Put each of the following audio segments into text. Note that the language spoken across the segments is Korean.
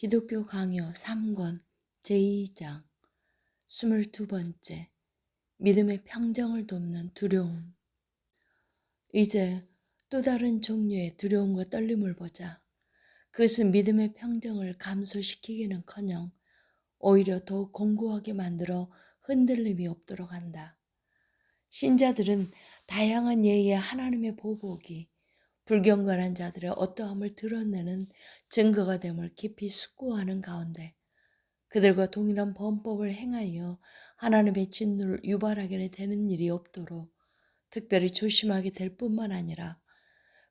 기독교 강요 3권 제2장 22번째 믿음의 평정을 돕는 두려움. 이제 또 다른 종류의 두려움과 떨림을 보자. 그것은 믿음의 평정을 감소시키기는커녕 오히려 더욱 공고하게 만들어 흔들림이 없도록 한다. 신자들은 다양한 예의 하나님의 보복이 불경건한 자들의 어떠함을 드러내는 증거가 됨을 깊이 숙고하는 가운데 그들과 동일한 범법을 행하여 하나님의 진노를 유발하게 되는 일이 없도록 특별히 조심하게 될 뿐만 아니라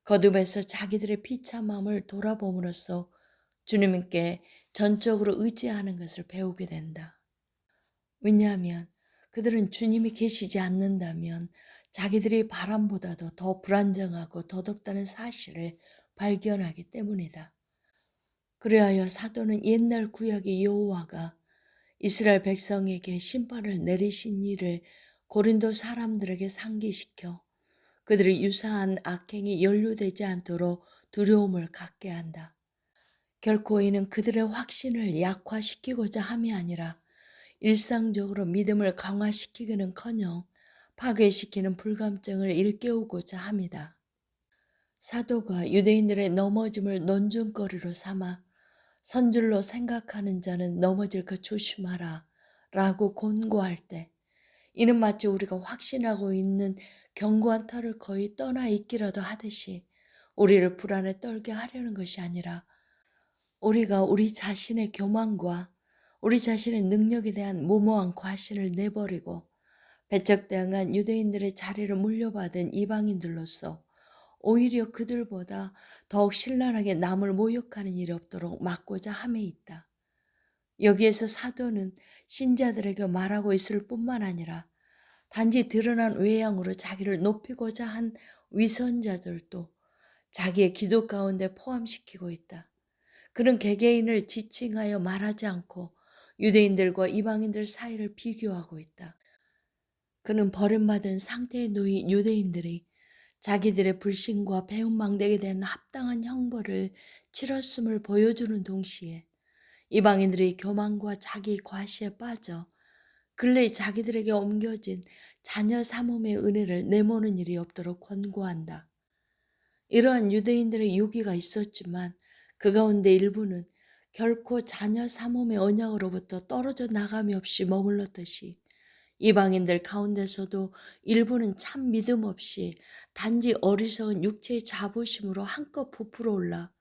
거듭에서 자기들의 비참함을 돌아봄으로써 주님께 전적으로 의지하는 것을 배우게 된다. 왜냐하면 그들은 주님이 계시지 않는다면 자기들이 바람보다도 더 불안정하고 더덥다는 사실을 발견하기 때문이다. 그리하여 사도는 옛날 구약의 여호와가 이스라엘 백성에게 심판을 내리신 일을 고린도 사람들에게 상기시켜 그들이 유사한 악행에 연루되지 않도록 두려움을 갖게 한다. 결코 이는 그들의 확신을 약화시키고자 함이 아니라 일상적으로 믿음을 강화시키기는커녕 파괴시키는 불감증을 일깨우고자 함이다. 사도가 유대인들의 넘어짐을 논증거리로 삼아 선줄로 생각하는 자는 넘어질까 조심하라 라고 권고할 때 이는 마치 우리가 확신하고 있는 견고한 터를 거의 떠나 있기라도 하듯이 우리를 불안에 떨게 하려는 것이 아니라 우리가 우리 자신의 교만과 우리 자신의 능력에 대한 무모한 과신을 내버리고 배척당한 유대인들의 자리를 물려받은 이방인들로서 오히려 그들보다 더욱 신랄하게 남을 모욕하는 일이 없도록 막고자 함에 있다. 여기에서 사도는 신자들에게 말하고 있을 뿐만 아니라 단지 드러난 외양으로 자기를 높이고자 한 위선자들도 자기의 기도 가운데 포함시키고 있다. 그는 개개인을 지칭하여 말하지 않고 유대인들과 이방인들 사이를 비교하고 있다. 그는 버림받은 상태에 놓인 유대인들이 자기들의 불신과 배은망덕에 대한 합당한 형벌을 치렀음을 보여주는 동시에 이방인들의 교만과 자기 과시에 빠져 근래 자기들에게 옮겨진 자녀 삼음의 은혜를 내모는 일이 없도록 권고한다. 이러한 유대인들의 유기가 있었지만 그 가운데 일부는 결코 자녀 삼음의 언약으로부터 떨어져 나감이 없이 머물렀듯이 이방인들 가운데서도 일부는 참 믿음 없이 단지 어리석은 육체의 자부심으로 한껏 부풀어 올라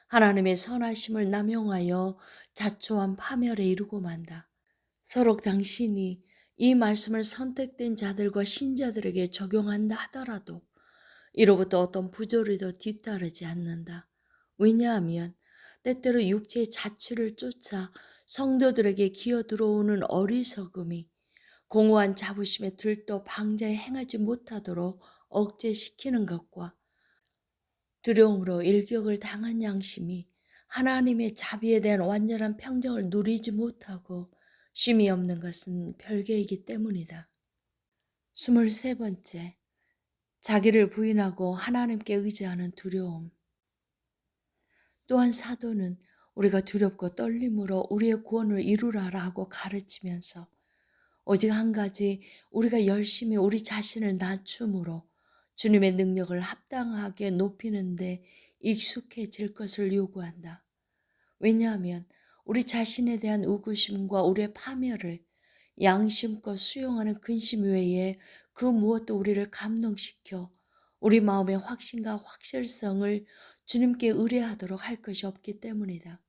하나님의 선하심을 남용하여 자초한 파멸에 이르고 만다. 서로 당신이 이 말씀을 선택된 자들과 신자들에게 적용한다 하더라도 이로부터 어떤 부조리도 뒤따르지 않는다. 왜냐하면 때때로 육체의 자취를 쫓아 성도들에게 기어 들어오는 어리석음이 공허한 자부심에 들떠 방자에 행하지 못하도록 억제시키는 것과 두려움으로 일격을 당한 양심이 하나님의 자비에 대한 완전한 평정을 누리지 못하고 쉼이 없는 것은 별개이기 때문이다. 23번째, 자기를 부인하고 하나님께 의지하는 두려움. 또한 사도는 우리가 두렵고 떨림으로 우리의 구원을 이루라라고 가르치면서 오직 한 가지 우리가 열심히 우리 자신을 낮춤으로 주님의 능력을 합당하게 높이는 데 익숙해질 것을 요구한다. 왜냐하면 우리 자신에 대한 우구심과 우리의 파멸을 양심껏 수용하는 근심 외에 그 무엇도 우리를 감동시켜 우리 마음의 확신과 확실성을 주님께 의뢰하도록 할 것이 없기 때문이다.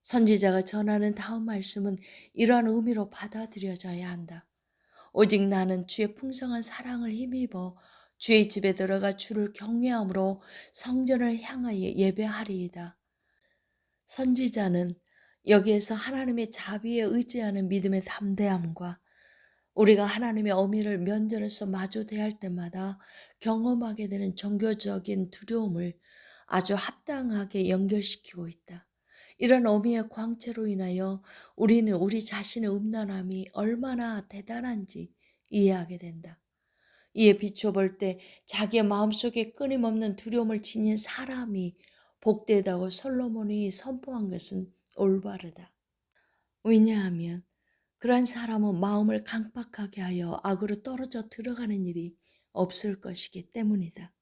선지자가 전하는 다음 말씀은 이러한 의미로 받아들여져야 한다. 오직 나는 주의 풍성한 사랑을 힘입어 주의 집에 들어가 주를 경외함으로 성전을 향하여 예배하리이다. 선지자는 여기에서 하나님의 자비에 의지하는 믿음의 담대함과 우리가 하나님의 어미를 면전에서 마주 대할 때마다 경험하게 되는 종교적인 두려움을 아주 합당하게 연결시키고 있다. 이런 어미의 광채로 인하여 우리는 우리 자신의 음란함이 얼마나 대단한지 이해하게 된다. 이에 비춰볼 때 자기의 마음속에 끊임없는 두려움을 지닌 사람이 복되다고 솔로몬이 선포한 것은 올바르다. 왜냐하면 그러한 사람은 마음을 강박하게 하여 악으로 떨어져 들어가는 일이 없을 것이기 때문이다.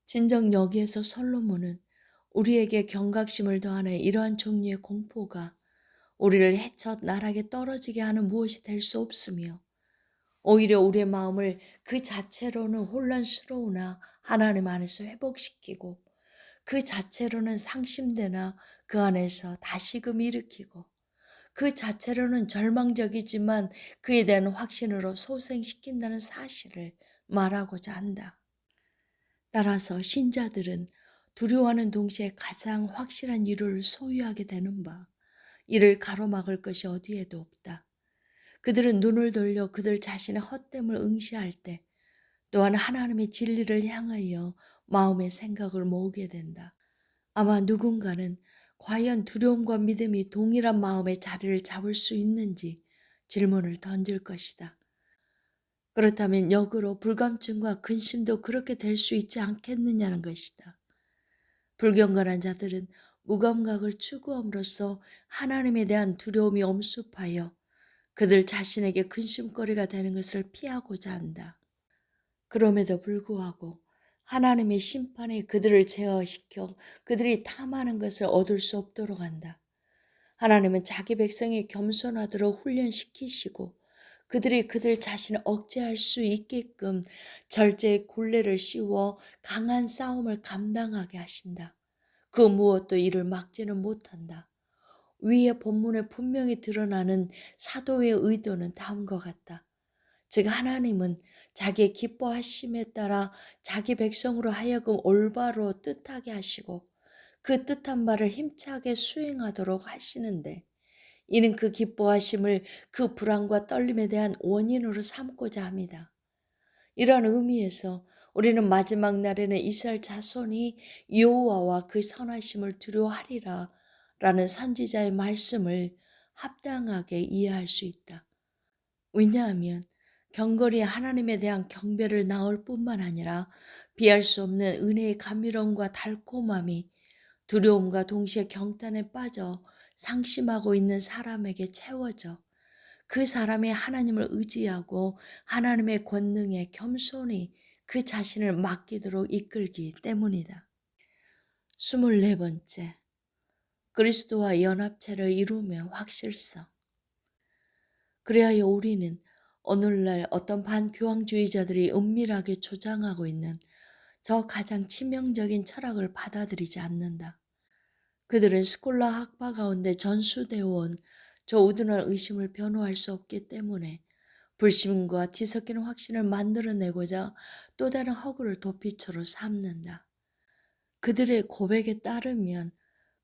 진정 여기에서 솔로몬은 우리에게 경각심을 더하는 이러한 종류의 공포가 우리를 헤쳐 나락에 떨어지게 하는 무엇이 될 수 없으며, 오히려 우리의 마음을 그 자체로는 혼란스러우나 하나님 안에서 회복시키고, 그 자체로는 상심되나 그 안에서 다시금 일으키고, 그 자체로는 절망적이지만 그에 대한 확신으로 소생시킨다는 사실을 말하고자 한다. 따라서 신자들은 두려워하는 동시에 가장 확실한 위로를 소유하게 되는 바, 이를 가로막을 것이 어디에도 없다. 그들은 눈을 돌려 그들 자신의 헛됨을 응시할 때 또한 하나님의 진리를 향하여 마음의 생각을 모으게 된다. 아마 누군가는 과연 두려움과 믿음이 동일한 마음의 자리를 잡을 수 있는지 질문을 던질 것이다. 그렇다면 역으로 불감증과 근심도 그렇게 될 수 있지 않겠느냐는 것이다. 불경건한 자들은 무감각을 추구함으로써 하나님에 대한 두려움이 엄습하여 그들 자신에게 근심거리가 되는 것을 피하고자 한다. 그럼에도 불구하고 하나님의 심판에 그들을 제어시켜 그들이 탐하는 것을 얻을 수 없도록 한다. 하나님은 자기 백성이 겸손하도록 훈련시키시고 그들이 그들 자신을 억제할 수 있게끔 절제의 굴레를 씌워 강한 싸움을 감당하게 하신다. 그 무엇도 이를 막지는 못한다. 위의 본문에 분명히 드러나는 사도의 의도는 다음과 같다. 즉 하나님은 자기의 기뻐하심에 따라 자기 백성으로 하여금 올바로 뜻하게 하시고 그 뜻한 바를 힘차게 수행하도록 하시는데, 이는 그 기뻐하심을 그 불안과 떨림에 대한 원인으로 삼고자 합니다. 이런 의미에서 우리는 마지막 날에는 이스라엘 자손이 여호와와 그 선하심을 두려워하리라 라는 선지자의 말씀을 합당하게 이해할 수 있다. 왜냐하면 경건이 하나님에 대한 경배를 낳을 뿐만 아니라 비할 수 없는 은혜의 감미로움과 달콤함이 두려움과 동시에 경탄에 빠져 상심하고 있는 사람에게 채워져 그 사람이 하나님을 의지하고 하나님의 권능에 겸손히 그 자신을 맡기도록 이끌기 때문이다. 24번째, 그리스도와 연합체를 이루며 확실성. 그리하여 우리는 오늘날 어떤 반교황주의자들이 은밀하게 조장하고 있는 저 가장 치명적인 철학을 받아들이지 않는다. 그들은 스콜라 학파 가운데 전수되어 온 저 우둔한 의심을 변호할 수 없기 때문에 불신과 뒤섞이는 확신을 만들어내고자 또 다른 허구를 도피처로 삼는다. 그들의 고백에 따르면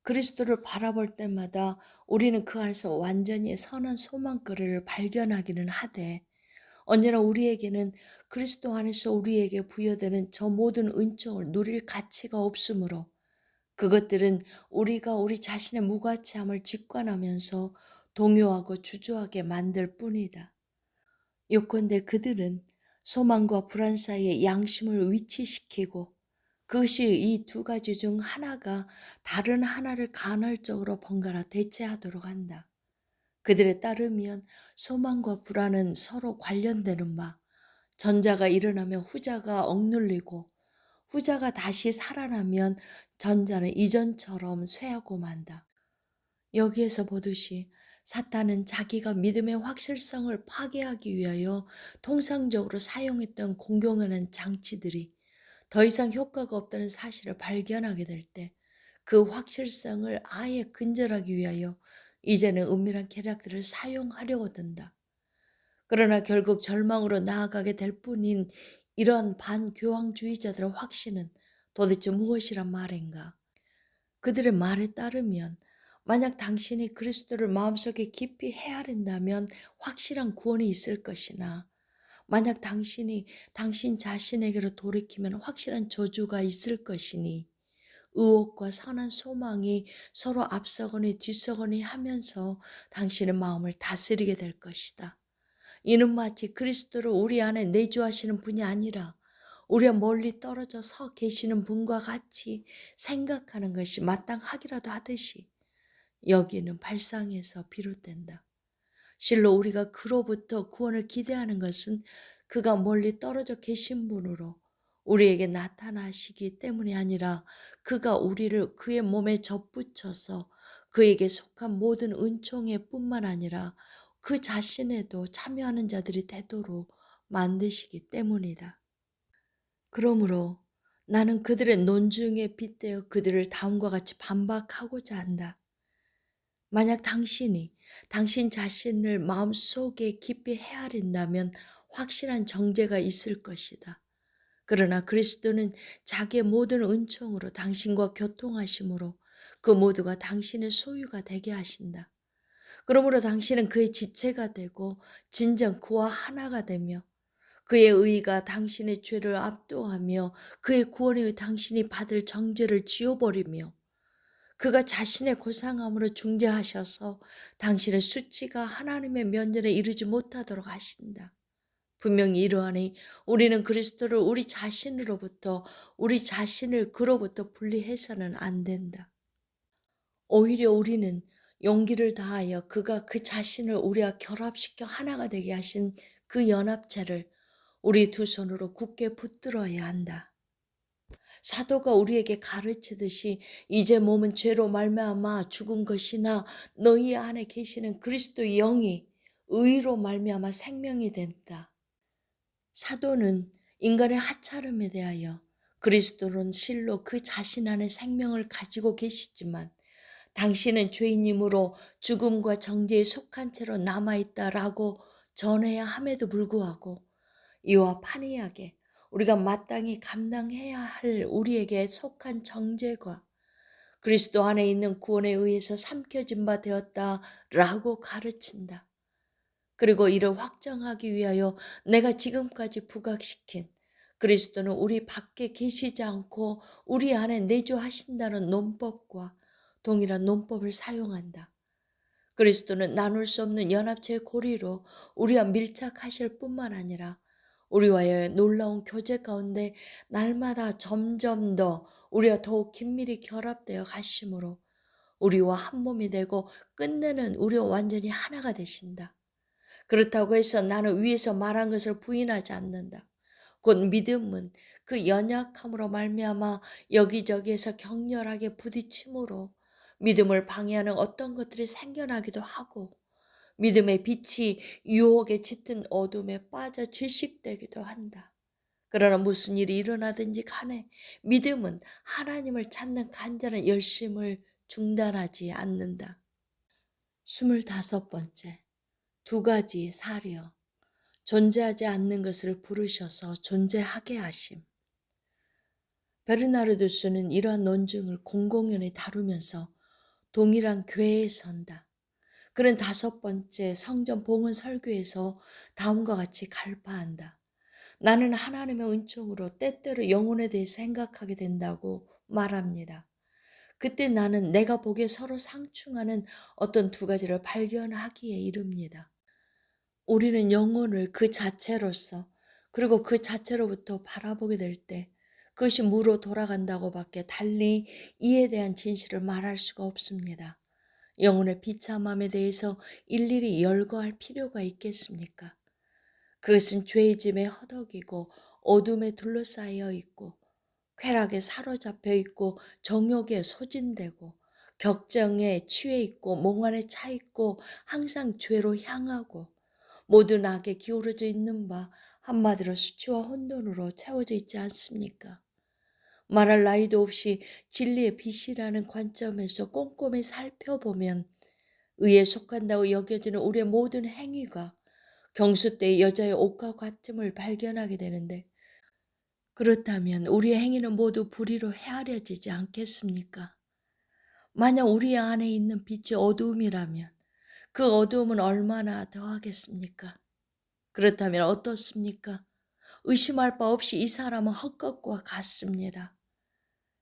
그리스도를 바라볼 때마다 우리는 그 안에서 완전히 선한 소망거리를 발견하기는 하되, 언제나 우리에게는 그리스도 안에서 우리에게 부여되는 저 모든 은총을 누릴 가치가 없으므로 그것들은 우리가 우리 자신의 무가치함을 직관하면서 동요하고 주저하게 만들 뿐이다. 요컨대 그들은 소망과 불안 사이에 양심을 위치시키고 그것이 이 두 가지 중 하나가 다른 하나를 간헐적으로 번갈아 대체하도록 한다. 그들에 따르면 소망과 불안은 서로 관련되는 바, 전자가 일어나면 후자가 억눌리고 후자가 다시 살아나면 전자는 이전처럼 쇠하고 만다. 여기에서 보듯이 사탄은 자기가 믿음의 확실성을 파괴하기 위하여 통상적으로 사용했던 공경하는 장치들이 더 이상 효과가 없다는 사실을 발견하게 될 때 그 확실성을 아예 근절하기 위하여 이제는 은밀한 계략들을 사용하려고 든다. 그러나 결국 절망으로 나아가게 될 뿐인 이런 반교황주의자들의 확신은 도대체 무엇이란 말인가? 그들의 말에 따르면 만약 당신이 그리스도를 마음속에 깊이 헤아린다면 확실한 구원이 있을 것이나, 만약 당신이 당신 자신에게로 돌이키면 확실한 저주가 있을 것이니 의혹과 선한 소망이 서로 앞서거니 뒤서거니 하면서 당신의 마음을 다스리게 될 것이다. 이는 마치 그리스도를 우리 안에 내주하시는 분이 아니라 우리와 멀리 떨어져 서 계시는 분과 같이 생각하는 것이 마땅하기라도 하듯이, 여기는 발상에서 비롯된다. 실로 우리가 그로부터 구원을 기대하는 것은 그가 멀리 떨어져 계신 분으로 우리에게 나타나시기 때문이 아니라 그가 우리를 그의 몸에 접붙여서 그에게 속한 모든 은총에 뿐만 아니라 그 자신에도 참여하는 자들이 되도록 만드시기 때문이다. 그러므로 나는 그들의 논중에 빗대어 그들을 다음과 같이 반박하고자 한다. 만약 당신이 당신 자신을 마음속에 깊이 헤아린다면 확실한 정죄가 있을 것이다. 그러나 그리스도는 자기의 모든 은총으로 당신과 교통하심으로 그 모두가 당신의 소유가 되게 하신다. 그러므로 당신은 그의 지체가 되고 진정 그와 하나가 되며 그의 의가 당신의 죄를 압도하며 그의 구원에 의해 당신이 받을 정죄를 지워버리며 그가 자신의 고상함으로 중재하셔서 당신의 수치가 하나님의 면전에 이르지 못하도록 하신다. 분명히 이러하니 우리는 그리스도를 우리 자신으로부터 우리 자신을 그로부터 분리해서는 안 된다. 오히려 우리는 용기를 다하여 그가 그 자신을 우리와 결합시켜 하나가 되게 하신 그 연합체를 우리 두 손으로 굳게 붙들어야 한다. 사도가 우리에게 가르치듯이 이제 몸은 죄로 말미암아 죽은 것이나 너희 안에 계시는 그리스도의 영이 의로 말미암아 생명이 된다. 사도는 인간의 하찮음에 대하여 그리스도는 실로 그 자신 안에 생명을 가지고 계시지만 당신은 죄인이므로 죽음과 정죄에 속한 채로 남아있다라고 전해야 함에도 불구하고 이와 판이하게 우리가 마땅히 감당해야 할 우리에게 속한 정죄가 그리스도 안에 있는 구원에 의해서 삼켜진 바 되었다라고 가르친다. 그리고 이를 확정하기 위하여 내가 지금까지 부각시킨 그리스도는 우리 밖에 계시지 않고 우리 안에 내주하신다는 논법과 동일한 논법을 사용한다. 그리스도는 나눌 수 없는 연합체의 고리로 우리와 밀착하실 뿐만 아니라 우리와의 놀라운 교제 가운데 날마다 점점 더 우리와 더욱 긴밀히 결합되어 가심으로 우리와 한 몸이 되고 끝내는 우리와 완전히 하나가 되신다. 그렇다고 해서 나는 위에서 말한 것을 부인하지 않는다. 곧 믿음은 그 연약함으로 말미암아 여기저기에서 격렬하게 부딪힘으로 믿음을 방해하는 어떤 것들이 생겨나기도 하고 믿음의 빛이 유혹에 짙은 어둠에 빠져 질식되기도 한다. 그러나 무슨 일이 일어나든지 간에 믿음은 하나님을 찾는 간절한 열심을 중단하지 않는다. 25번째, 두 가지 사려. 존재하지 않는 것을 부르셔서 존재하게 하심. 베르나르두스는 이러한 논증을 공공연히 다루면서 동일한 궤에 선다. 그는 5번째 성전 봉헌 설교에서 다음과 같이 갈파한다. 나는 하나님의 은총으로 때때로 영혼에 대해 생각하게 된다고 말합니다. 그때 나는 내가 보기에 서로 상충하는 어떤 두 가지를 발견하기에 이릅니다. 우리는 영혼을 그 자체로서 그리고 그 자체로부터 바라보게 될 때 그것이 무로 돌아간다고 밖에 달리 이에 대한 진실을 말할 수가 없습니다. 영혼의 비참함에 대해서 일일이 열거할 필요가 있겠습니까? 그것은 죄의 짐에 허덕이고 어둠에 둘러싸여 있고 쾌락에 사로잡혀 있고 정욕에 소진되고 격정에 취해 있고 몽환에 차 있고 항상 죄로 향하고 모든 악에 기울어져 있는 바 한마디로 수치와 혼돈으로 채워져 있지 않습니까? 말할 나위도 없이 진리의 빛이라는 관점에서 꼼꼼히 살펴보면 의에 속한다고 여겨지는 우리의 모든 행위가 경수 때의 여자의 옷과 같음을 발견하게 되는데 그렇다면 우리의 행위는 모두 불의로 헤아려지지 않겠습니까? 만약 우리 안에 있는 빛이 어두움이라면 그 어두움은 얼마나 더하겠습니까? 그렇다면 어떻습니까? 의심할 바 없이 이 사람은 헛것과 같습니다.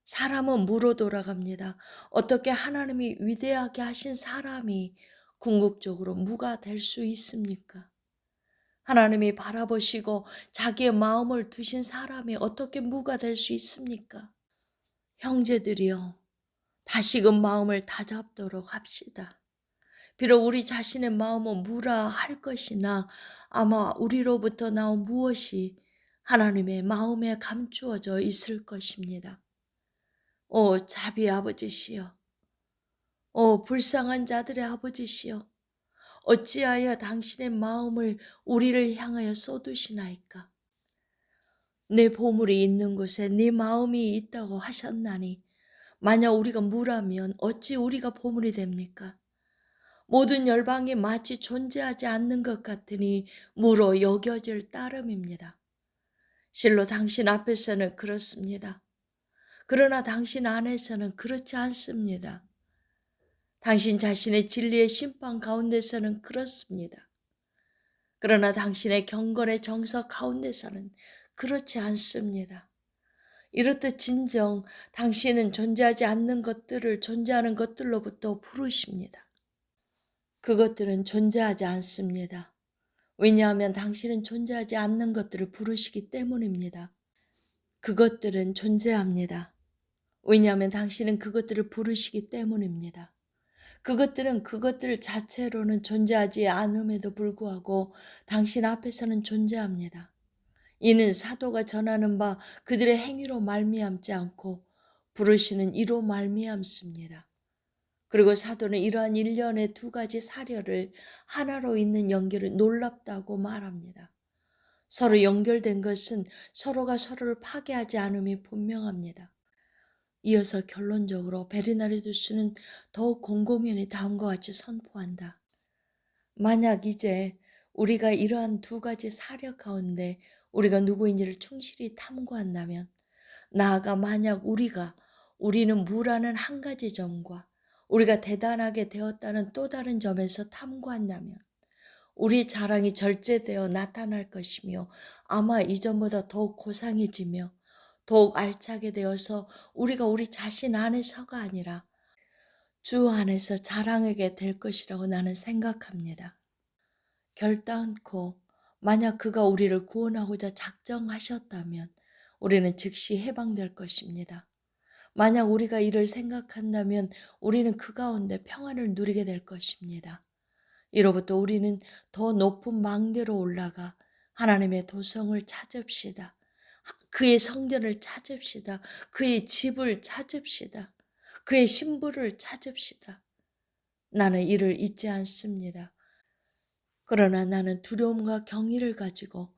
사람은 무로 돌아갑니다. 어떻게 하나님이 위대하게 하신 사람이 궁극적으로 무가 될 수 있습니까? 하나님이 바라보시고 자기의 마음을 두신 사람이 어떻게 무가 될 수 있습니까? 형제들이여, 다시금 마음을 다잡도록 합시다. 비록 우리 자신의 마음은 무라 할 것이나 아마 우리로부터 나온 무엇이 하나님의 마음에 감추어져 있을 것입니다. 오 자비 아버지시여, 오 불쌍한 자들의 아버지시여, 어찌하여 당신의 마음을 우리를 향하여 쏟으시나이까. 내 보물이 있는 곳에 네 마음이 있다고 하셨나니 만약 우리가 무라면 어찌 우리가 보물이 됩니까? 모든 열방이 마치 존재하지 않는 것 같으니 무로 여겨질 따름입니다. 실로 당신 앞에서는 그렇습니다. 그러나 당신 안에서는 그렇지 않습니다. 당신 자신의 진리의 심판 가운데서는 그렇습니다. 그러나 당신의 경건의 정서 가운데서는 그렇지 않습니다. 이렇듯 진정 당신은 존재하지 않는 것들을 존재하는 것들로부터 부르십니다. 그것들은 존재하지 않습니다. 왜냐하면 당신은 존재하지 않는 것들을 부르시기 때문입니다. 그것들은 존재합니다. 왜냐하면 당신은 그것들을 부르시기 때문입니다. 그것들은 그것들 자체로는 존재하지 않음에도 불구하고 당신 앞에서는 존재합니다. 이는 사도가 전하는 바 그들의 행위로 말미암지 않고 부르시는 이로 말미암습니다. 그리고 사도는 이러한 일련의 두 가지 사려를 하나로 잇는 연결을 놀랍다고 말합니다. 서로 연결된 것은 서로가 서로를 파괴하지 않음이 분명합니다. 이어서 결론적으로 베르나르두스는 더욱 공공연히 다음과 같이 선포한다. 만약 이제 우리가 이러한 두 가지 사려 가운데 우리가 누구인지를 충실히 탐구한다면, 나아가 만약 우리는 무라는 한 가지 점과 우리가 대단하게 되었다는 또 다른 점에서 탐구한다면 우리 자랑이 절제되어 나타날 것이며 아마 이전보다 더욱 고상해지며 더욱 알차게 되어서 우리가 우리 자신 안에서가 아니라 주 안에서 자랑하게 될 것이라고 나는 생각합니다. 결단코 만약 그가 우리를 구원하고자 작정하셨다면 우리는 즉시 해방될 것입니다. 만약 우리가 이를 생각한다면 우리는 그 가운데 평안을 누리게 될 것입니다. 이로부터 우리는 더 높은 망대로 올라가 하나님의 도성을 찾읍시다. 그의 성전을 찾읍시다. 그의 집을 찾읍시다. 그의 신부를 찾읍시다. 나는 이를 잊지 않습니다. 그러나 나는 두려움과 경의를 가지고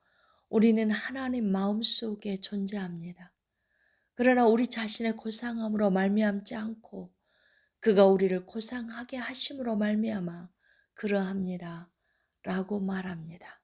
우리는 하나님 마음속에 존재합니다. 그러나 우리 자신의 고상함으로 말미암지 않고 그가 우리를 고상하게 하심으로 말미암아 그러합니다. 라고 말합니다.